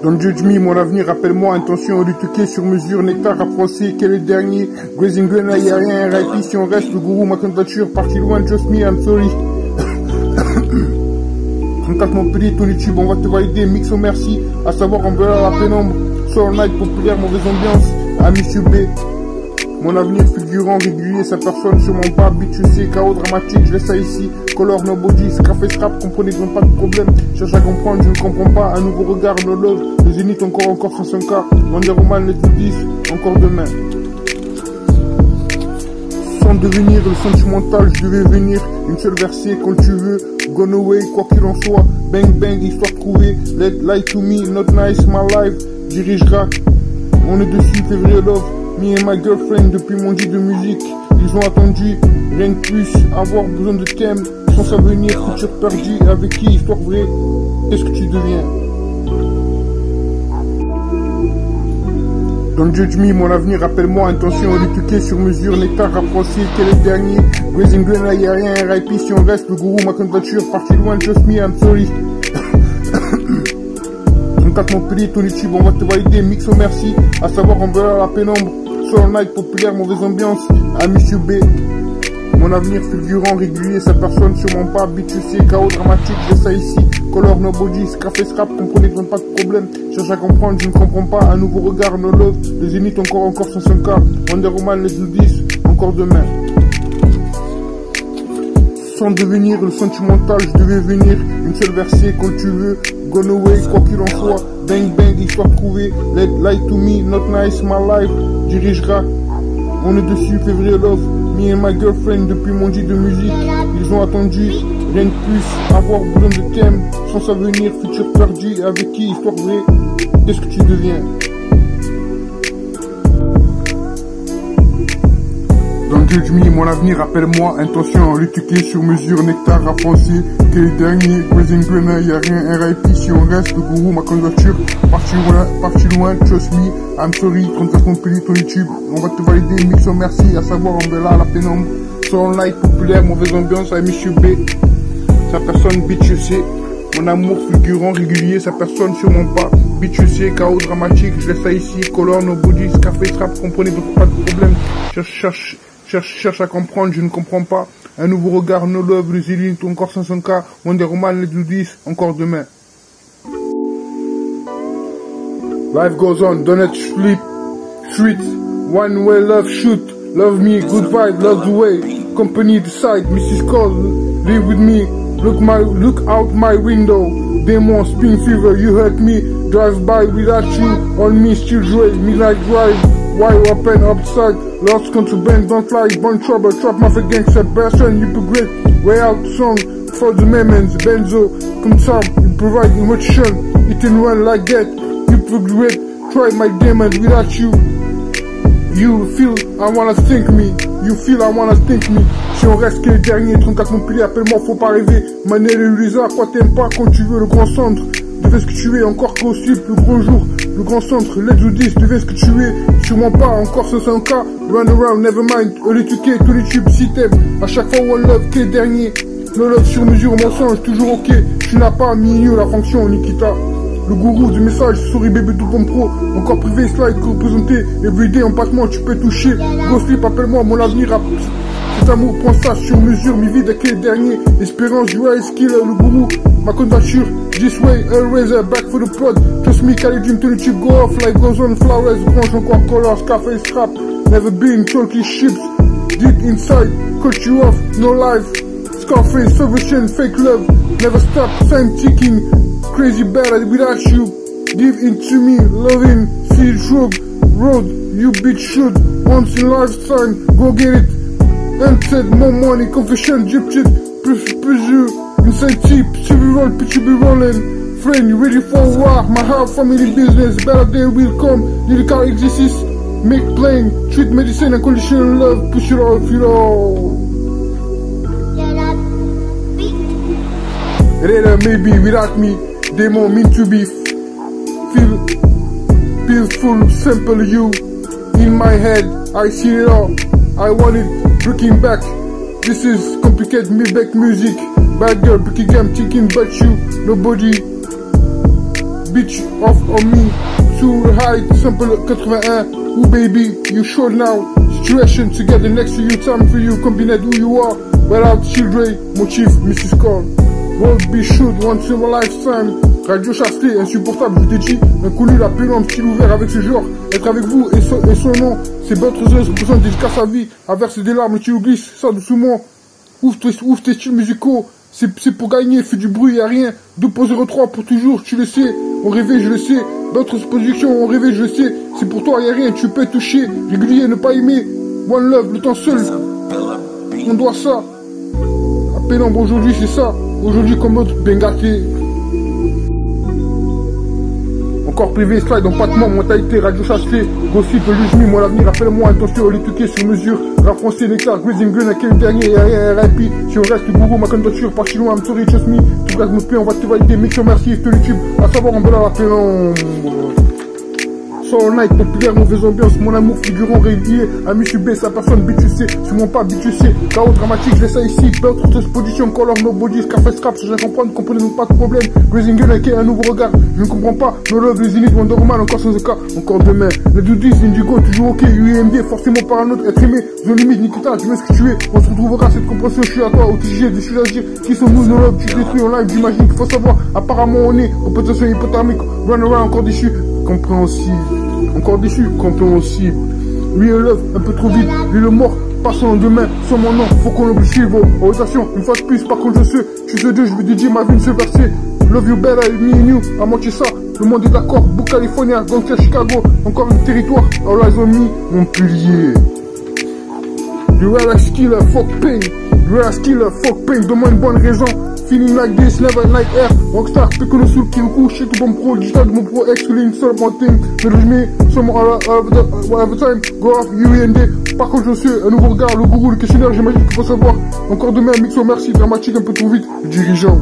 Don't judge me, mon avenir, rappelle-moi, intention retouquée sur mesure, nectar à français, quel est le dernier? Grazing Grenade, y'a rien, RIP si on reste, le gourou, ma candidature, parti loin, just me, I'm sorry. 34 Montpellier, ton YouTube, on va te valider, mix au merci, à savoir on verra la pénombre, Soul Night, populaire, mauvaise ambiance, à Monsieur B. Mon avenir fulgurant, régulier, sa personne sur mon pas, bitch, je sais, chaos dramatique, je laisse ça ici, color, no body, café, scrap, comprenez qu'ils n'ont pas de problème, cherche à comprendre, je ne comprends pas, un nouveau regard, no love, le zénith encore 105K, Wonder Woman, les 10, encore demain. Sans devenir le sentimental, je devais venir, une seule versée, quand tu veux, gone away, quoi qu'il en soit, bang bang, histoire trouvée, let lie to me, not nice, my life, dirigera, on est dessus, février love, me and my girlfriend, depuis mon dit de musique, ils ont attendu, rien de plus, avoir besoin de thème, sans avenir, futur perdu, avec qui, histoire vraie, qu'est-ce que tu deviens? Don't judge me, mon avenir, rappelle-moi, intention retouquée sur mesure, nectar rapproché, quel est le dernier? Grazing Grenade, y'a rien, RIP si on reste, le gourou, ma candidature, parti loin, just me, I'm sorry. 34 Montpellier, ton YouTube, on va te valider, mix au merci, à savoir on verra la pénombre, Soul Night, populaire, mauvaise ambiance, à Monsieur B. Mon avenir fulgurant, régulier, sa personne sur mon pas, bitch, je sais, chaos dramatique, j'ai ça ici, color, no body, café, scrap, comprenez qu'ils n'ont pas de problème, cherche à comprendre, je ne comprends pas, un nouveau regard, no love, le zénith encore 105K, Wonder Woman, les 10, encore demain. Sans devenir le sentimental, je devais venir, une seule versée, quand tu veux, gone away, quoi qu'il en soit, bang bang, histoire trouvée, let lie to me, not nice, my life, dirigera, on est dessus, février love, me and my girlfriend, depuis mon dit de musique, ils ont attendu, rien de plus, avoir besoin de thème, sans avenir, futur perdu, avec qui, histoire vraie, qu'est-ce que tu deviens? Don't judge me, mon avenir, rappelle-moi, intention retouquée sur mesure, nectar à français, quel est le dernier? Grazing Grenade, y'a rien, RIP si on reste, le gourou, ma candidature, parti loin, trust me, I'm sorry, 34 Montpellier, ton YouTube, on va te valider, mix au merci, à savoir on verra la pénombre, Soul Night, populaire, mauvaise ambiance, à Monsieur B, sa personne, bitch, je sais, mon amour fulgurant, régulier, sa personne sur mon pas, bitch, je sais, chaos dramatique, je laisse ça ici, color, no body, café, trap, comprenez donc pas de problème, cherche à comprendre, je ne comprends pas, un nouveau regard, no love, le zénith, encore 500K, Wonder Woman, les 10, encore demain. Life goes on, don't sleep, street, one way love shoot, love me, good vibe, love the way, company decide, Mrs. Cole, live with me, look out my window, demon, spin fever, you hurt me, drive by without you, on me, still drive, midnight drive, why open upside, lost contraband, don't lie, born trouble, trap mafia gangster, person, you progress, way out song, for the memories, benzo, come some, you provide emotion, it can run like that, you progress, try my demons without you, you feel, I wanna think me, you feel, I wanna think me, si on reste que les derniers, 34 Montpellier, appelle-moi, faut pas rêver, Manel et Lisa, quoi t'aimes pas quand tu veux le grand centre, deviens ce que tu es, encore qu'au slip, le gros jour, le grand centre, let's do this, deviens ce que tu es, sûrement pas, encore 500K, run around, never mind, electriqué, tous les tubes, si t'aimes, à chaque fois one love, que les derniers, no love sur mesure, mensonge, toujours ok, tu n'as pas mis la fonction, Nikita, le gourou du message, sorry bébé tout comme pro, encore privé, slide, représenté, everyday, en passement, tu peux toucher, go slip, appelle-moi, mon avenir, cet amour prend ça sur mesure, mi vie avec les derniers, espérance, du high skill, le gourou, ma candidature, this way, always back for the prod, trust me, carry dream to the tube, go off, like goes on, flowers, branch, encore colors, café, scrap, never been, talky ships, deep inside, cut you off, no life, Scarface, salvation, fake love, never stop, time ticking, crazy bad without you, give into me, loving, see shrub, road, you bitch should, once in lifetime, go get it, entered, more money, confession, drip shit, pressure, inside cheap, roll, pitch you be rolling, friend, you ready for war, my heart, family business, better day will come, lyrical exists, make plain, treat medicine and conditional love, push it off, you know. Later, maybe without me, they more mean to be, feel peaceful, simple you, in my head, I see it all, I want it, looking back, this is complicated, me back music, bad girl, bookie game, thinking but you, nobody, bitch off on me. Too high, simple 81. Ooh baby, you sure now. Situation together next to you, time for you. Combine who you are. Without children, mon chief, Mrs. Call. Won't be shoot once in a lifetime. Radio Chasselet, insupportable, je t'ai dit. Inconnu, la pénombre, style ouvert avec ce genre. Être avec vous et son nom. C'est votre besoin de dédicace à vie. À verser des larmes, tu glisses ça doucement. Ouvre tes styles musicaux. C'est pour gagner, fais du bruit, y'a rien. 2.03 pour toujours, tu le sais. On rêvait, je le sais. D'autres productions, on rêvait, je le sais. C'est pour toi, y'a rien, tu peux toucher. Régulier, ne pas aimer. One love, le temps seul. On doit ça. La pénombre aujourd'hui, c'est ça. Aujourd'hui, comme l'autre, bien gâté. Encore privé, slide, empattement, mentalité, radio Chasselet, gossip, Lujmi, moi l'avenir, appelle-moi, intention, au tuqué sur mesure, rap français, l'éclat, Grazing Gun, à quel dernier, y'a rien, RIP, si on reste gourou, ma candidature, pas chinois, I'm sorry, trust me, tout gaz me plaît, on va te valider, make sure merci, de YouTube, à savoir, on va la pénombre. All night, populaire, mauvaise ambiance, mon amour figurant régulier, ami subé, sa personne, BTC, sûrement pas BTC, chaos dramatique, je laisse ça ici, d'autres expositions, color, nobody, café scrap, je comprends, comprenez-nous pas de problème, Grazing Gun, un nouveau regard, je ne comprends pas, no love, les init, Wonder Woman, encore sans cas, encore demain, les doudis, Indigo, toujours ok, UMD, forcément par un autre, être aimé, zone limite, Nikita, tu veux ce que tu es, on se retrouvera, cette compréhension, je suis à toi, au TG, des choses à dire, qui sont nous, no love, tu détruis en live, j'imagine qu'il faut savoir, apparemment on est, compétition hypothermique, run around, encore déçu, compréhensible. Encore déçu, compréhensible. Lui un love, un peu trop vite. Lui le mort, passe en demain, sur mon nom, faut qu'on l'oublie suivre. Rotation, une fois de plus, par contre je sais, je suis ce Dieu, je vais dédier ma vie une seule versée. Love you better, me and you, à moitié ça. Le monde est d'accord, Book California, Gangster Chicago, encore un territoire, all eyes on me, Montpellier. You real like killer, fuck pain. You real like killer, fuck pain, donne-moi une bonne raison. Feeling like this, never like air. Rockstar, Piccolo Soul, Kyoku, shit, bon pro, digital, mon pro, X-Link, seul mon thing. Mais je mets, seulement whatever time, go off, UND. Par contre, je sais, un nouveau regard, le gourou, le questionnaire, j'imagine qu'il faut savoir. Encore demain, mixo, merci, dramatique, un peu trop vite, le dirigeant.